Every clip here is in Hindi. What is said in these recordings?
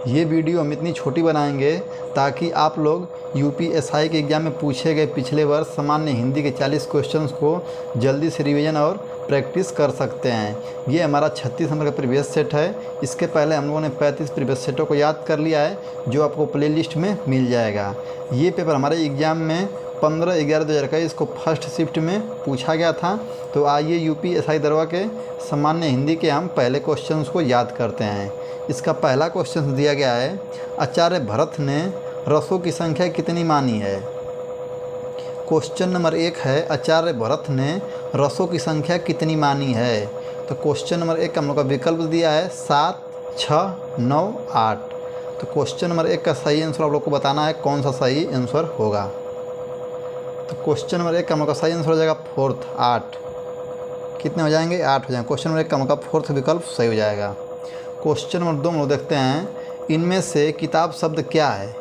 ये वीडियो हम इतनी छोटी बनाएंगे ताकि आप लोग यूपीएसआई के एग्ज़ाम में पूछे गए पिछले वर्ष सामान्य हिंदी के 40 क्वेश्चंस को जल्दी से रिवीजन और प्रैक्टिस कर सकते हैं। ये हमारा 36 नंबर का प्रीवियस सेट है। इसके पहले हम लोगों ने 35 प्रीवियस सेटों को याद कर लिया है, जो आपको प्लेलिस्ट में मिल जाएगा। ये पेपर हमारे एग्ज़ाम में 15/11/2021 को फर्स्ट शिफ्ट में पूछा गया था। तो आइए यूपीएसआई दरवा के सामान्य हिंदी के हम पहले क्वेश्चंस को याद करते हैं। इसका पहला क्वेश्चन दिया गया है, आचार्य भरत ने रसों की संख्या कितनी मानी है। क्वेश्चन नंबर 1 है, आचार्य भरत ने रसों की संख्या कितनी मानी है। तो क्वेश्चन नंबर 1 का हम लोग का विकल्प दिया है 7, 6, 9, 8। तो क्वेश्चन नंबर 1 का सही आंसर आप लोग को बताना है कौन सा सही आंसर होगा। तो क्वेश्चन नंबर 1 का हम लोग का सही आंसर हो जाएगा 4th 8। कितने हो जाएंगे? 8 हो जाएंगे। क्वेश्चन नंबर 1 का हम लोग का 4th विकल्प सही हो जाएगा। क्वेश्चन नंबर 2 हम लोग देखते हैं, इनमें से किताब शब्द क्या है।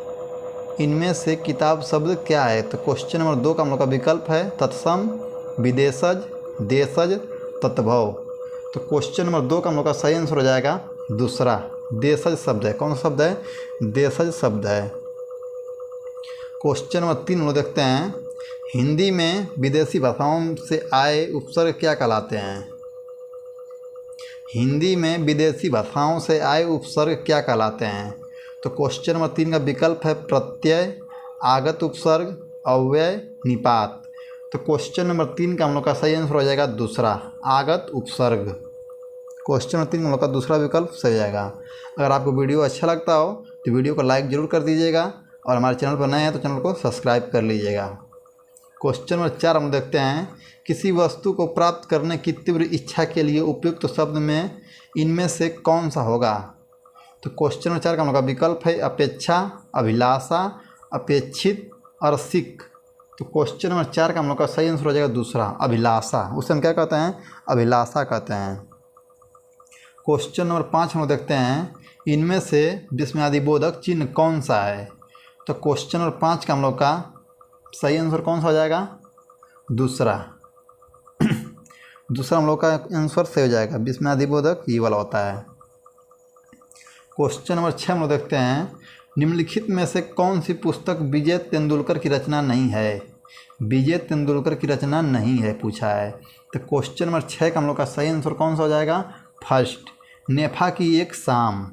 इनमें से किताब शब्द क्या है। तो क्वेश्चन नंबर 2 का हम लोग का विकल्प है तत्सम, विदेशज, देशज, तत्भव। तो क्वेश्चन नंबर 2 का हम लोग का सही आंसर हो जाएगा दूसरा, देशज शब्द है। कौन सा शब्द है? देशज शब्द है। क्वेश्चन नंबर 3 हम लोग देखते हैं, हिंदी में विदेशी भाषाओं से आए उपसर्ग क्या कहलाते हैं। हिंदी में विदेशी भाषाओं से आए उपसर्ग क्या कहलाते हैं। तो क्वेश्चन नंबर 3 का विकल्प है प्रत्यय, आगत उपसर्ग, अव्यय, निपात। तो क्वेश्चन नंबर 3 का हम लोग का सही आंसर हो जाएगा दूसरा, आगत उपसर्ग। क्वेश्चन नंबर 3 हम लोग का दूसरा विकल्प सही हो जाएगा। अगर आपको वीडियो अच्छा लगता हो तो वीडियो को लाइक ज़रूर कर दीजिएगा, और हमारे चैनल पर नए हैं तो चैनल को सब्सक्राइब कर लीजिएगा। क्वेश्चन नंबर 4 हम देखते हैं, किसी वस्तु को प्राप्त करने की तीव्र इच्छा के लिए उपयुक्त शब्द में इनमें से कौन सा होगा। तो क्वेश्चन नंबर 4 का हम लोग का विकल्प है अपेक्षा, अभिलाषा, अपेक्षित, अरसिक। तो क्वेश्चन नंबर 4 का हम लोग का सही आंसर हो जाएगा दूसरा, अभिलाषा। उसे हम क्या कहते हैं? अभिलाषा कहते हैं। क्वेश्चन नंबर 5 हम लोग देखते हैं, इनमें से विस्मयादिबोधक चिन्ह कौन सा है। तो क्वेश्चन नंबर 5 का हम लोग का सही आंसर कौन सा हो जाएगा? दूसरा। दूसरा हम लोग का आंसर सही हो जाएगा, विस्मयादिबोधक ये वाला होता है। क्वेश्चन नंबर 6 हम लोग देखते हैं, निम्नलिखित में से कौन सी पुस्तक विजय तेंदुलकर की रचना नहीं है। विजय तेंदुलकर की रचना नहीं है पूछा है। तो क्वेश्चन नंबर 6 का हम लोग का सही आंसर कौन सा हो जाएगा? फर्स्ट, नेफा की एक शाम।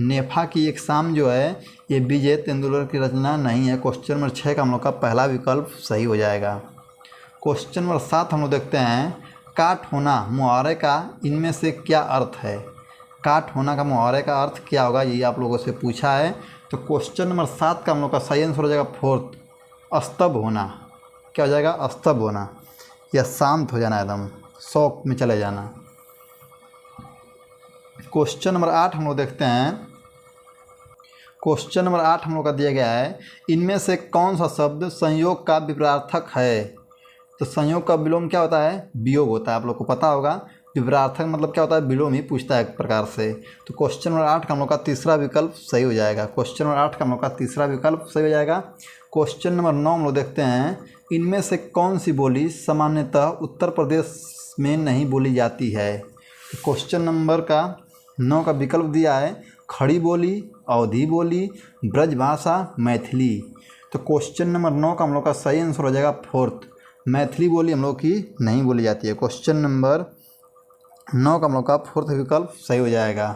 नेफा की एक शाम जो है ये विजय तेंदुलकर की रचना नहीं है। क्वेश्चन नंबर 6 का हम लोग का पहला विकल्प सही हो जाएगा। क्वेश्चन नंबर 7 हम लोग देखते हैं, काट होना मुहावरे का इनमें से क्या अर्थ है। काट होना का मुहावरे का अर्थ क्या होगा, ये आप लोगों से पूछा है। तो क्वेश्चन नंबर 7 का हम लोग का सही आंसर हो जाएगा 4th, स्तब्ध होना। क्या हो जाएगा? स्तब्ध होना, या शांत हो जाना, एकदम शौक में चले जाना। क्वेश्चन नंबर 8 हम लोग देखते हैं, क्वेश्चन नंबर 8 हम लोग का दिया गया है, इनमें से कौन सा शब्द संयोग का विपरार्थक है। तो संयोग का विलोम क्या होता है? वियोग होता है। आप लोग को पता होगा। विपरार्थक मतलब क्या होता है? विलोम ही पूछता है एक प्रकार से। तो क्वेश्चन नंबर 8 का हम लोग का तीसरा विकल्प सही हो जाएगा। क्वेश्चन नंबर 8 का हम लोग का तीसरा विकल्प सही हो जाएगा। क्वेश्चन नंबर 9 हम लोग देखते हैं, इनमें से कौन सी बोली सामान्यतः उत्तर प्रदेश में नहीं बोली जाती है। तो क्वेश्चन नंबर का 9 का विकल्प दिया है खड़ी बोली, अवधी बोली, ब्रजभाषा, मैथिली। तो क्वेश्चन नंबर 9 का हम लोग का सही आंसर हो जाएगा 4th, मैथिली बोली हम लोग की नहीं बोली जाती है। क्वेश्चन नंबर 9 का हम लोग का 4th विकल्प सही हो जाएगा।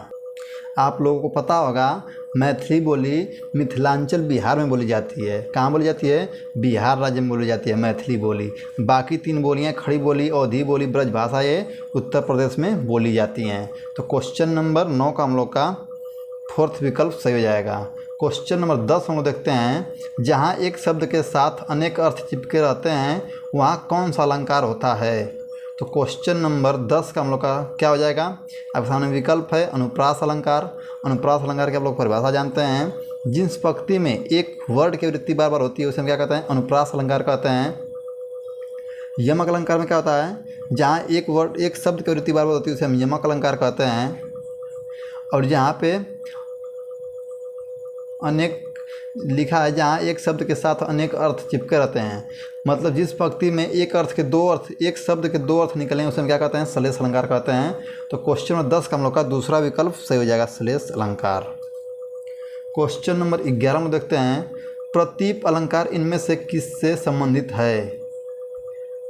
आप लोगों को पता होगा मैथिली बोली मिथिलांचल बिहार में बोली जाती है। कहाँ बोली जाती है? बिहार राज्य में बोली जाती है मैथिली बोली। बाकी 3 बोलियाँ खड़ी बोली, अवधी बोली, ब्रजभाषा ये उत्तर प्रदेश में बोली जाती हैं। तो क्वेश्चन नंबर 9 का हम लोग का 4th विकल्प सही हो जाएगा। क्वेश्चन नंबर 10 हम लोग देखते हैं, जहाँ एक शब्द के साथ अनेक अर्थ चिपके रहते हैं वहाँ कौन सा अलंकार होता है। तो क्वेश्चन नंबर 10 का हम लोग का क्या हो जाएगा? आपके सामने विकल्प है अनुप्रास अलंकार। अनुप्रास अलंकार की आप लोग परिभाषा जानते हैं, जिस पंक्ति में एक वर्ड की वृत्ति बार बार होती है उसे हम क्या कहते हैं? अनुप्रास अलंकार कहते हैं। यमक अलंकार में क्या होता है? जहाँ एक शब्द की वृत्ति बार बार होती है उसे हम यमक अलंकार कहते हैं। और जहाँ पे अनेक लिखा है, जहाँ एक शब्द के साथ अनेक अर्थ चिपके रहते हैं, मतलब जिस पंक्ति में एक अर्थ के 2 अर्थ, एक शब्द के 2 अर्थ निकले उसे हम क्या कहते हैं? श्लेष अलंकार कहते हैं। तो क्वेश्चन नंबर 10 का हम लोग का दूसरा विकल्प सही हो जाएगा, श्लेष अलंकार। क्वेश्चन नंबर 11 में देखते हैं, प्रतीप अलंकार इनमें से किससे संबंधित है?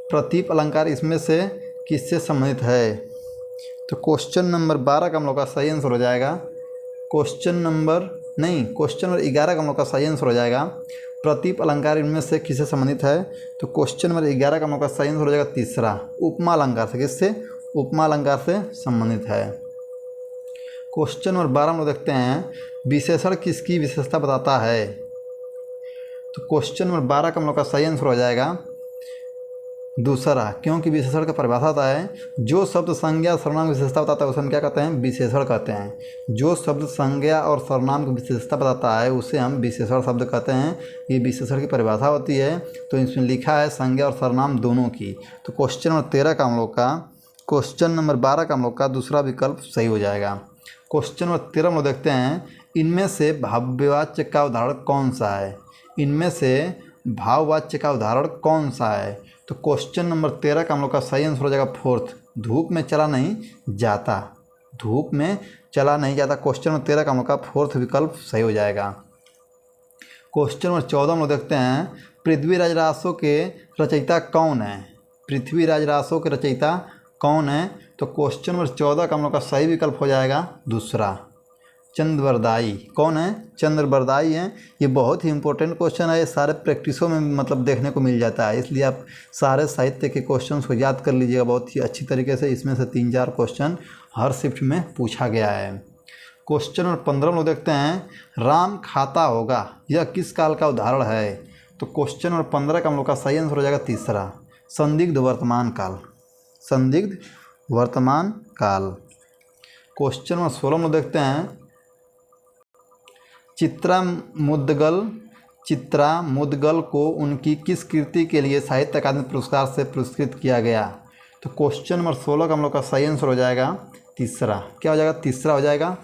प्रतीप अलंकार इसमें से किससे संबंधित है? तो क्वेश्चन नंबर 12 का हम लोग का सही आंसर हो जाएगा क्वेश्चन नंबर 11 का हम लोग का सही आंसर हो जाएगा प्रतीप अलंकार इनमें से किससे संबंधित है? तो क्वेश्चन नंबर 11 का हम लोग का सही आंसर हो जाएगा तीसरा, उपमा अलंकार से। किससे? उपमा अलंकार से संबंधित है। क्वेश्चन नंबर 12 में देखते हैं, विशेषण किसकी विशेषता बताता है? तो क्वेश्चन नंबर 12 का हम लोग का सही आंसर हो जाएगा दूसरा, क्योंकि विशेषण का परिभाषा होता है जो शब्द संज्ञा और सर्वनाम की विशेषता बताता है उसे हम क्या कहते हैं? विशेषण कहते हैं। जो शब्द संज्ञा और सर्वनाम की विशेषता बताता है उसे हम विशेषण शब्द कहते हैं। ये विशेषण की परिभाषा होती है। तो इसमें लिखा है संज्ञा और सर्वनाम दोनों की। तो क्वेश्चन नंबर 13 का हम लोग का क्वेश्चन नंबर 12 का हम लोग का दूसरा विकल्प सही हो जाएगा। क्वेश्चन नंबर 13 में देखते हैं, इनमें से भाववाच्य का उदाहरण कौन सा है? इनमें से भाववाच्य का उदाहरण कौन सा है? तो क्वेश्चन नंबर 13 का हम लोग का सही आंसर हो जाएगा फोर्थ, धूप में चला नहीं जाता। धूप में चला नहीं जाता। क्वेश्चन नंबर 13 का हम लोग का फोर्थ विकल्प सही हो जाएगा। क्वेश्चन नंबर 14 में देखते हैं, पृथ्वीराज रासो के रचयिता कौन है? पृथ्वीराज रासो के रचयिता कौन है? तो क्वेश्चन नंबर 14 का हम लोग का सही विकल्प हो जाएगा दूसरा, चंद्रवरदाई। कौन है? चंद्रवरदाई हैं। ये बहुत ही इंपॉर्टेंट क्वेश्चन है। ये सारे प्रैक्टिसों में मतलब देखने को मिल जाता है, इसलिए आप सारे साहित्य के क्वेश्चंस को याद कर लीजिएगा बहुत ही अच्छी तरीके से। इसमें से 3-4 क्वेश्चन हर शिफ्ट में पूछा गया है। क्वेश्चन नंबर 15 में देखते हैं, राम खाता होगा यह किस काल का उदाहरण है? तो क्वेश्चन नंबर 15 का हम लोग का सही आंसर हो जाएगा तीसरा, संदिग्ध वर्तमान काल। संदिग्ध वर्तमान काल। क्वेश्चन नंबर 16 में देखते हैं, चित्रा मुदगल को उनकी किस कृति के लिए साहित्य अकादमी पुरस्कार से पुरस्कृत किया गया? तो क्वेश्चन नंबर 16 का हम लोग का सही आंसर हो जाएगा तीसरा। क्या हो जाएगा? तीसरा हो जाएगा।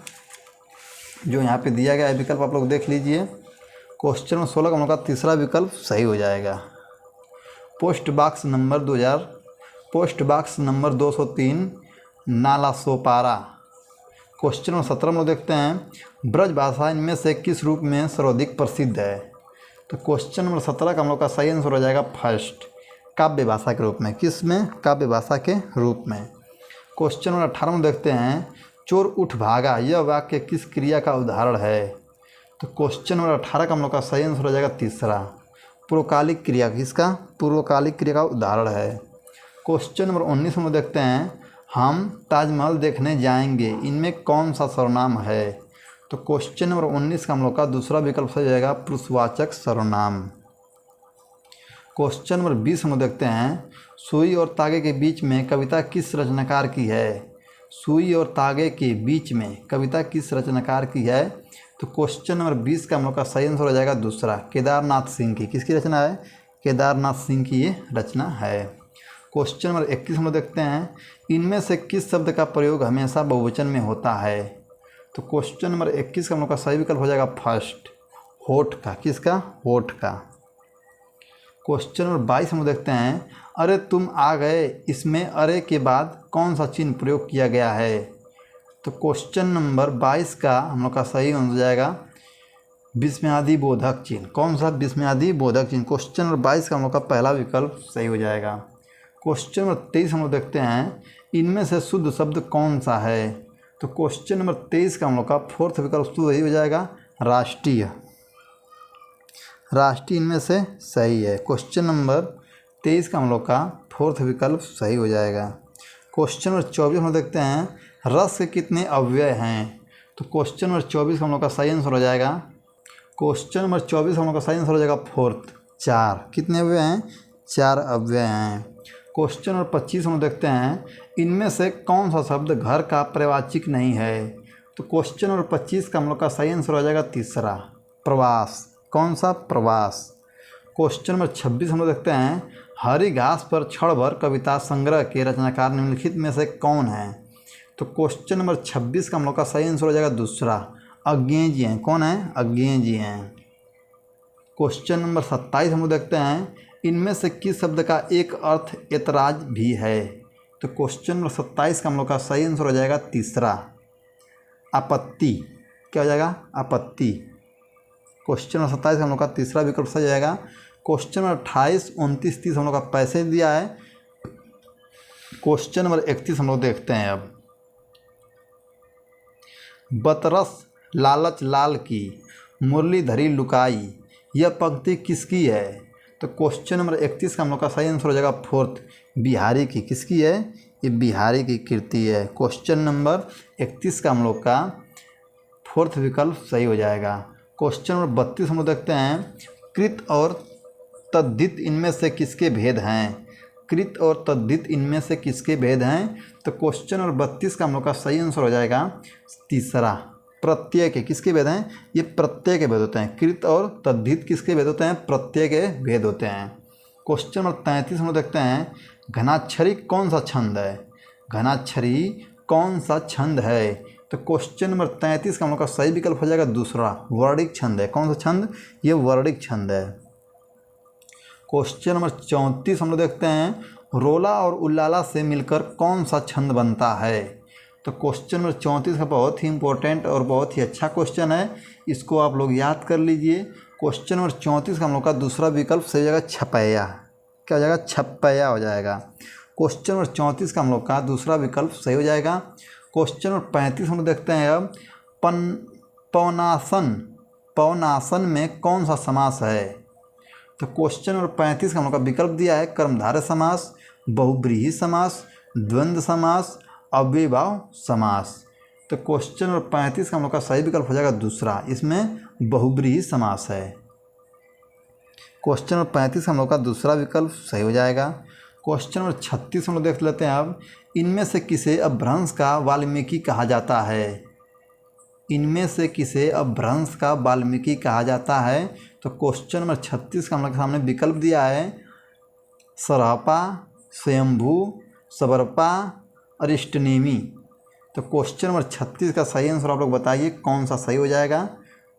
जो यहाँ पे दिया गया है विकल्प आप लोग देख लीजिए। क्वेश्चन नंबर 16 का हम लोग का तीसरा विकल्प सही हो जाएगा। Post box number 203 Nala Sopara. Question number 17 में देखते हैं, ब्रज भाषा इनमें से किस रूप में सर्वाधिक प्रसिद्ध है? तो क्वेश्चन नंबर 17 का हम लोग का सही आंसर हो जाएगा फर्स्ट, काव्य भाषा के रूप में। किस में? काव्य भाषा के रूप में। क्वेश्चन नंबर 18 में देखते हैं, चोर उठ भागा यह वाक्य किस क्रिया का उदाहरण है? तो क्वेश्चन नंबर 18 का हम लोग का सही आंसर हो जाएगा तीसरा, पूर्वकालिक क्रिया। किसका? पूर्वकालिक क्रिया का उदाहरण है। क्वेश्चन नंबर 19 में देखते हैं, हम ताजमहल देखने जाएंगे इनमें कौन सा सर्वनाम है? तो क्वेश्चन नंबर 19 का हम लोग का दूसरा विकल्प सही जाएगा, पुरुषवाचक सर्वनाम। क्वेश्चन नंबर 20 में देखते हैं, सुई और तागे के बीच में कविता किस रचनाकार की है? सुई और तागे के बीच में कविता किस रचनाकार की है? तो क्वेश्चन नंबर 20 का हम लोग का सही आंसर हो जाएगा दूसरा, केदारनाथ सिंह की। किसकी रचना है? केदारनाथ सिंह की ये रचना है। क्वेश्चन नंबर 21 में देखते हैं, इनमें से किस शब्द का प्रयोग हमेशा बहुवचन में होता है? तो क्वेश्चन नंबर 21 का हम लोग का सही विकल्प हो जाएगा फर्स्ट, होठ का। किसका? होठ का। क्वेश्चन नंबर 22 में देखते हैं, अरे तुम आ गए इसमें अरे के बाद कौन सा चिन्ह प्रयोग किया गया है? तो क्वेश्चन नंबर 22 का हम लोग का सही हो जाएगा विस्मयादि बोधक चिन्ह। कौन सा? विस्मयादि बोधक चिन्ह। क्वेश्चन नंबर 22 का हम लोग का पहला विकल्प सही हो जाएगा। क्वेश्चन नंबर 23 हम लोग देखते हैं, इनमें से शुद्ध शब्द कौन सा है? तो क्वेश्चन नंबर 23 का हम लोग का फोर्थ विकल्प सही हो जाएगा, राष्ट्रीय। राष्ट्रीय इनमें से सही है। क्वेश्चन नंबर 23 का हम लोग का फोर्थ विकल्प सही हो जाएगा। क्वेश्चन नंबर 24 हम देखते हैं, रस के कितने अव्यय हैं? तो क्वेश्चन नंबर 24 का हम लोग का सही आंसर हो जाएगा, क्वेश्चन नंबर 24 हम लोग का सही आंसर हो जाएगा फोर्थ, 4। कितने अव्यय हैं? 4 अव्यय हैं। क्वेश्चन नंबर 25 हम देखते हैं, इनमें से कौन सा शब्द घर का पर्यायवाची नहीं है? तो क्वेश्चन नंबर 25 का हम लोग का सही आंसर हो जाएगा तीसरा, प्रवास। कौन सा? प्रवास। क्वेश्चन नंबर 26 हम लोग देखते हैं, हरी घास पर क्षण भर कविता संग्रह के रचनाकार निम्नलिखित में से कौन है? तो क्वेश्चन नंबर 26 का हम लोग का सही आंसर हो जाएगा दूसरा, अज्ञेय जी हैं। कौन है? अज्ञेय जी हैं। क्वेश्चन नंबर 27 हम लोग देखते हैं, इनमें से किस शब्द का एक अर्थ ऐतराज भी है? तो क्वेश्चन नंबर 27 का हम लोग का सही आंसर हो जाएगा तीसरा, आपत्ति। क्या हो जाएगा? आपत्ति। क्वेश्चन नंबर 27 हम लोग का तीसरा विकल्प सही जाएगा। क्वेश्चन नंबर 28, 29, 30 हम लोग का पैसे दिया है। क्वेश्चन नंबर 31 हम लोग देखते हैं अब। बतरस लालच लाल की, मुरलीधरी लुकाई, यह पंक्ति किसकी है? तो क्वेश्चन नंबर 31 का हम लोग का सही आंसर हो जाएगा फोर्थ, बिहारी की। किसकी है? ये बिहारी की कृति है। क्वेश्चन नंबर 31 का हम लोग का फोर्थ विकल्प सही हो जाएगा। क्वेश्चन नंबर 32 हम लोग देखते हैं। कृत और तद्धित इनमें से किसके भेद हैं? कृत और तद्धित इनमें से किसके भेद हैं? तो क्वेश्चन नंबर 32 का हम लोग का सही आंसर हो जाएगा तीसरा, प्रत्यय के। किसके भेद हैं? ये प्रत्यय के भेद होते हैं। कृत और तद्धित किसके भेद होते हैं? प्रत्यय के भेद होते हैं। क्वेश्चन नंबर 33 हम लोग देखते हैं। घनाक्षरी कौन सा छंद है? घनाक्षरी कौन सा छंद है? तो क्वेश्चन नंबर 33 का हम लोग का सही विकल्प हो जाएगा दूसरा, वर्णिक छंद है। कौन सा छंद? ये वर्णिक छंद है। क्वेश्चन नंबर 34 हम लोग देखते हैं। रोला और उल्लाला से मिलकर कौन सा छंद बनता है? तो क्वेश्चन नंबर 34 का बहुत ही इंपॉर्टेंट और बहुत ही अच्छा क्वेश्चन है, इसको आप लोग याद कर लीजिए। क्वेश्चन नंबर 34 का हम लोग का दूसरा विकल्प सही हो जाएगा छपैया। क्या हो जाएगा? छपैया हो जाएगा। क्वेश्चन नंबर 34 का हम लोग का दूसरा विकल्प सही हो जाएगा। क्वेश्चन नंबर 35 हम लोग देखते हैं अब। पवनासन, पवनासन में कौन सा समास है? तो क्वेश्चन नंबर 35 का हम लोग का विकल्प दिया है कर्मधारय समास, बहुब्रीहि समास, द्वंद्व समास, अव्ययीभाव समास। तो क्वेश्चन नंबर 35 का हम लोग का सही विकल्प हो जाएगा दूसरा, इसमें बहुब्रीहि समास है। क्वेश्चन नंबर 35 का हम लोग का दूसरा विकल्प सही हो जाएगा। क्वेश्चन नंबर 36 हम लोग देख लेते हैं अब। इनमें से किसे अपभ्रंश का वाल्मीकि कहा जाता है? इनमें से किसे अपभ्रंश का वाल्मीकि कहा जाता है? तो क्वेश्चन नंबर 36 का हम लोग के सामने विकल्प दिया है सरहपा, स्वयंभू, सबरपा, अरिष्टनेमी। तो क्वेश्चन नंबर 36 का सही आंसर आप लोग बताइए कौन सा सही हो जाएगा।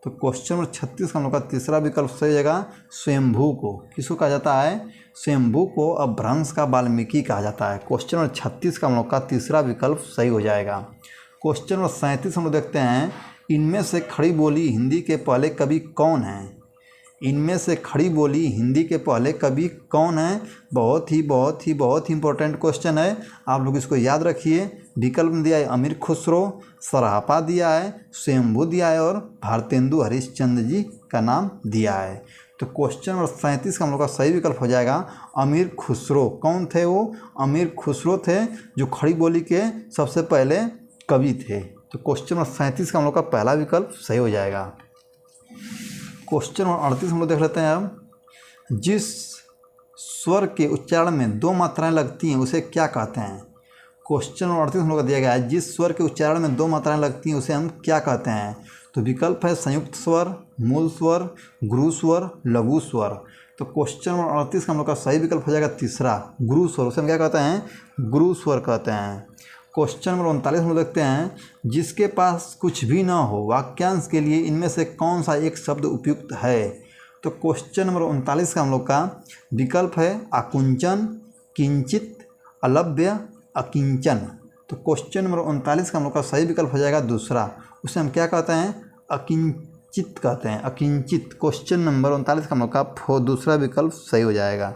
तो क्वेश्चन नंबर 36 का हम लोग का तीसरा विकल्प सही हो जाएगा स्वयंभू को। किसको कहा जाता है? स्वयंभू को अपभ्रंश का वाल्मीकि कहा जाता है। क्वेश्चन नंबर 36 का हम लोग का तीसरा विकल्प सही हो जाएगा। क्वेश्चन नंबर 37 हम लोग देखते हैं। इनमें से खड़ी बोली हिंदी के पहले कवि कौन हैं? इनमें से खड़ी बोली हिंदी के पहले कवि कौन है? बहुत ही इंपॉर्टेंट क्वेश्चन है, आप लोग इसको याद रखिए। विकल्प में दिया है अमीर खुसरो, सरहपा दिया है, स्वयंभू दिया है और भारतेंदु हरिश्चंद्र जी का नाम दिया है। तो क्वेश्चन नंबर 37 का हम लोग का सही विकल्प हो जाएगा अमीर खुसरो। कौन थे वो? अमीर खुसरो थे, जो खड़ी बोली के सबसे पहले कवि थे। तो क्वेश्चन नंबर 37 का हम लोग का पहला विकल्प सही हो जाएगा। क्वेश्चन नंबर 38 हम लोग देख लेते हैं अब। जिस स्वर के उच्चारण में दो मात्राएं लगती हैं उसे क्या कहते हैं? क्वेश्चन नंबर 38 हम लोग का दिया गया है। जिस स्वर के उच्चारण में दो मात्राएं लगती हैं उसे हम क्या कहते हैं? तो विकल्प है संयुक्त स्वर, मूल स्वर, गुरु स्वर, लघु स्वर। तो क्वेश्चन नंबर 38 का हम लोग का सही विकल्प हो जाएगा तीसरा, गुरु स्वर। उसे हम क्या कहते हैं? गुरु स्वर कहते हैं। क्वेश्चन नंबर 39 हम लोग देखते हैं। जिसके पास कुछ भी ना हो वाक्यांश के लिए इनमें से कौन सा एक शब्द उपयुक्त है? तो क्वेश्चन नंबर 39 का हम लोग का विकल्प है आकुंचन, किंचित, अलभ्य, अकिंचन। तो क्वेश्चन नंबर 39 का हम लोग का सही विकल्प हो जाएगा दूसरा, उसे हम क्या कहते हैं? अकिंचित कहते हैं, अकिंचित। क्वेश्चन नंबर 39 का हम लोग का दूसरा विकल्प सही हो जाएगा।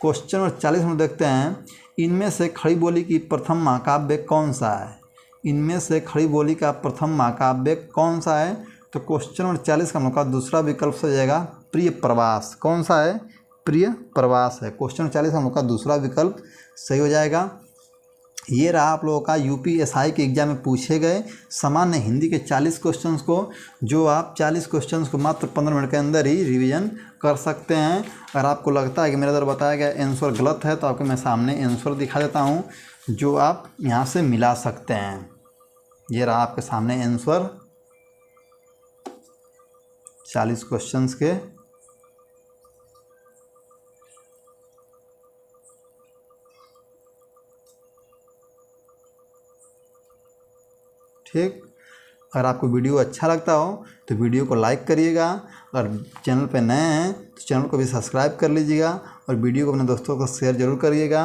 क्वेश्चन नंबर 40 हम लोग देखते हैं। इनमें से खड़ी बोली की प्रथम महाकाव्य कौन सा है? इनमें से खड़ी बोली का प्रथम महाकाव्य कौन सा है? तो क्वेश्चन नंबर 40 का हम लोग का दूसरा विकल्प सही हो जाएगा प्रिय प्रवास। कौन सा है? प्रिय प्रवास है। क्वेश्चन नंबर 40 का हम लोग का दूसरा विकल्प सही हो जाएगा। ये रहा आप लोगों का यूपीएसआई के एग्जाम में पूछे गए सामान्य हिंदी के 40 क्वेश्चंस को, जो आप 40 क्वेश्चंस को मात्र 15 मिनट के अंदर ही रिवीजन कर सकते हैं। अगर आपको लगता है कि मेरे द्वारा बताया गया आंसर गलत है तो आपको मैं सामने आंसर दिखा देता हूं, जो आप यहां से मिला सकते हैं। ये रहा आपके सामने आंसर 40 क्वेश्चंस के। ठीक, अगर आपको वीडियो अच्छा लगता हो तो वीडियो को लाइक करिएगा, अगर चैनल पे नए हैं तो चैनल को भी सब्सक्राइब कर लीजिएगा और वीडियो को अपने दोस्तों को शेयर ज़रूर करिएगा।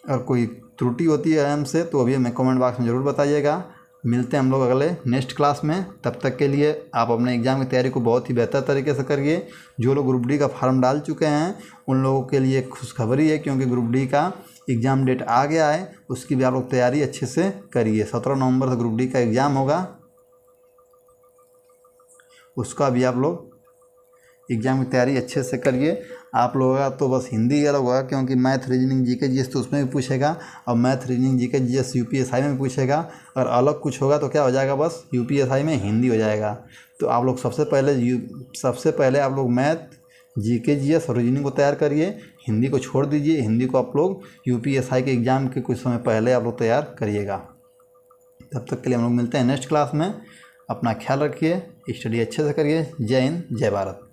अगर कोई त्रुटि होती है हमसे तो अभी हमें कमेंट बॉक्स में ज़रूर बताइएगा। मिलते हैं हम लोग अगले नेक्स्ट क्लास में। तब तक के लिए आप अपने एग्ज़ाम की तैयारी को बहुत ही बेहतर तरीके से करिए। जो लोग ग्रुप डी का फॉर्म डाल चुके हैं उन लोगों के लिए खुशखबरी है, क्योंकि ग्रुप डी का एग्ज़ाम डेट आ गया है। उसकी भी आप लोग तैयारी अच्छे से करिए। 17 नवंबर से ग्रुप डी का एग्ज़ाम होगा, उसका भी आप लोग एग्ज़ाम की तैयारी अच्छे से करिए। आप लोगों का तो बस हिंदी अलग होगा, क्योंकि मैथ रीजनिंग जीके जीएस तो उसमें भी पूछेगा, और math reasoning GK GS UPSI में भी पूछेगा। और अलग कुछ होगा तो क्या हो जाएगा, बस यूपीएसआई में हिंदी हो जाएगा। तो आप लोग सबसे पहले आप लोग मैथ जीके जीएस और रीजनिंग को तैयार करिए, हिंदी को छोड़ दीजिए। हिंदी को आप लोग यूपीएसआई के एग्ज़ाम के कुछ समय पहले आप लोग तैयार करिएगा। तब तक के लिए हम लोग मिलते हैं नेक्स्ट क्लास में। अपना ख्याल रखिए, स्टडी अच्छे से करिए। जय हिंद, जय भारत।